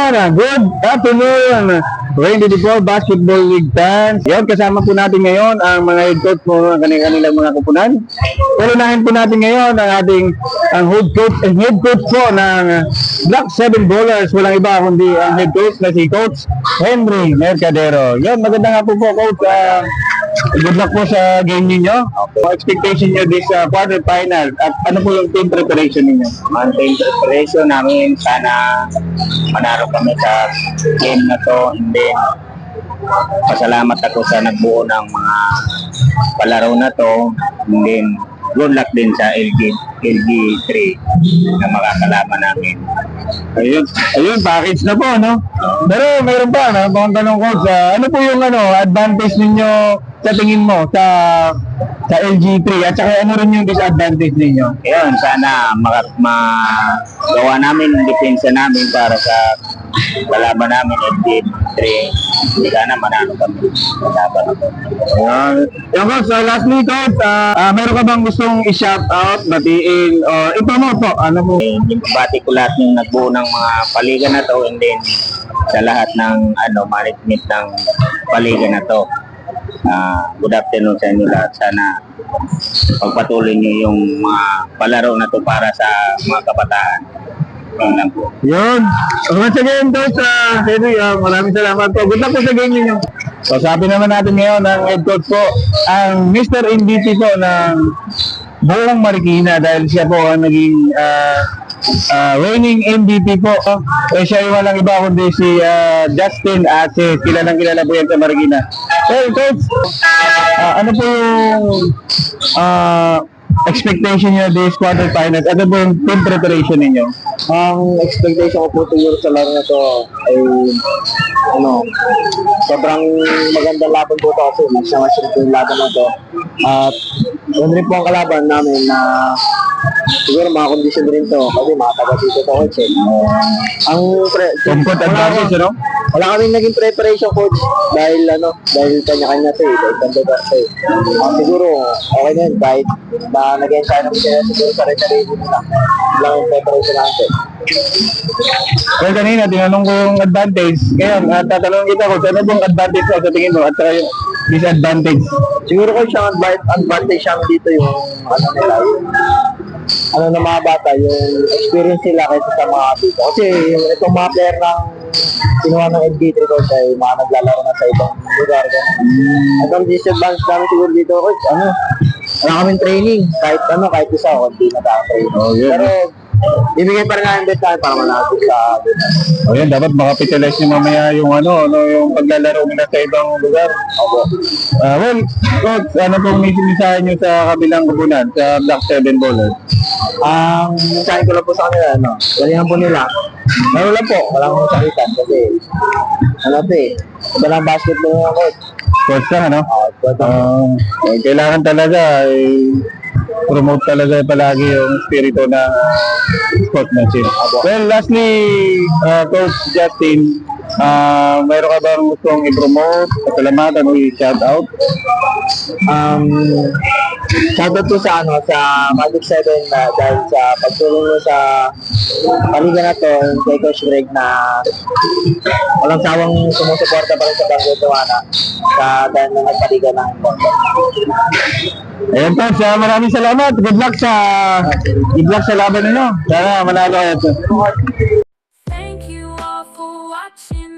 Yan, good afternoon. 24 Basketball League fans. Yan, kasama po natin ngayon ang mga head coach po ng kanilang mga kupunan. Unahin po natin ngayon ang ating head coach po ng Black 7 Ballers. Walang iba kundi ang head coach na si Coach Henry Mercadero. Yan, maganda nga po Coach. Good luck po sa game ninyo. Expectation nyo this quarterfinal at ano po yung team preparation ninyo? Ang team preparation namin, sana manalo kami sa game na to. And then, pasalamat ako sa nagbuo ng mga palaro na to. And then, good luck din sa LG3 na makakalaban namin. Ayun, package na po, no? Pero mayroon pa, no? Bang tanong ko, ano po yung advantage ninyo sa tingin mo sa LG3 at saka ano rin yung disadvantage ninyo? Ayun, sana magawa namin yung depensa namin para sa kalaban namin LG3. Sana manalo kami sa laban na to. Yung Coach, lastly Coach, meron ka bang gustong i-shout out, batiin, or i-promote po? Ano po? Bati ko lahat yung nagbuo ng mga paliga na to, and then sa lahat ng management ng paliga na to. Good afternoon sa inyo lahat. Sana pagpatuloy niyo yung mga palaro na to para sa mga kabataan. Lang po. Yun. Once again, Coach Henry, maraming salamat po. Good luck po sa game ninyo. So, sabi naman natin ngayon ng head coach po, ang Mr. MVP po ng buong Marikina dahil siya po ang naging reigning MVP po. Siya yung walang iba kundi si Justin Ace. Kilalang kilala po yan sa Marikina. Well, Coach, ano po yung expectation niyo this quarterfinals? Ano po yung team preparation ninyo? Ang expectation ko po siguro sa laro na to ay sobrang magandang laban po ito kasi mas yung laban na to. At yun rin po ang kalaban namin na siguro mga condition rin to kasi mga taga dito to coach Ang comfort advantage, ano? Wala kaming naging preparation coach dahil kanya-kanya to dahil kandidato to siguro okay na yun kahit na nag-ensayo namin sila siguro sa reservation nila lang yung preparation natin. Well, kanina, tinanong ko yung advantage. Ngayon, tatanungin kita ko, ano bang advantage mo sa tingin mo at saka yung disadvantage? Siguro ko siyang advantage siya dito yung ng mga bata, yung experience nila kaysa sa mga dito. Kasi itong mga player ng kinuha ng LG3 coach ay mga naglalaro na sa ibang lugar. At ang disadvantage namin siguro dito, coach, wala kaming training. Kahit isa, hindi na tayo training. Pero, ibigay pa rin namin best tayo para manalo sa O yan, dapat makapitalize nyo mamaya yung yung paglalaro nila sa ibang lugar. Opo. Well, Coach, ano pong mensahe nyo sa kabilang kupunan, sa Black 7 Ballers? Ang mensahe ko lang po sa kanila, galingan po nila. Lang po, walang sakitan kasi ito lang basketball nga coach. Coach lang, ano? Coach kailangan talaga promote talaga palagi yung spirito ng sportsmanship. Well, lastly, Coach Justin, mayroon ka bang gustong i-promote, pasalamatan o i-shout out? Shout out to sa Magic 7 dahil sa pagtulong mo sa paliga na to kay Coach Greg na walang sawang sumusuporta pa rin sa Barangay Tuwana dahil na nagpaliga ng Bondon. Ayan Coach, maraming salamat. Good luck sa laban ninyo. Sana manalo kayo. Thank you all for watching.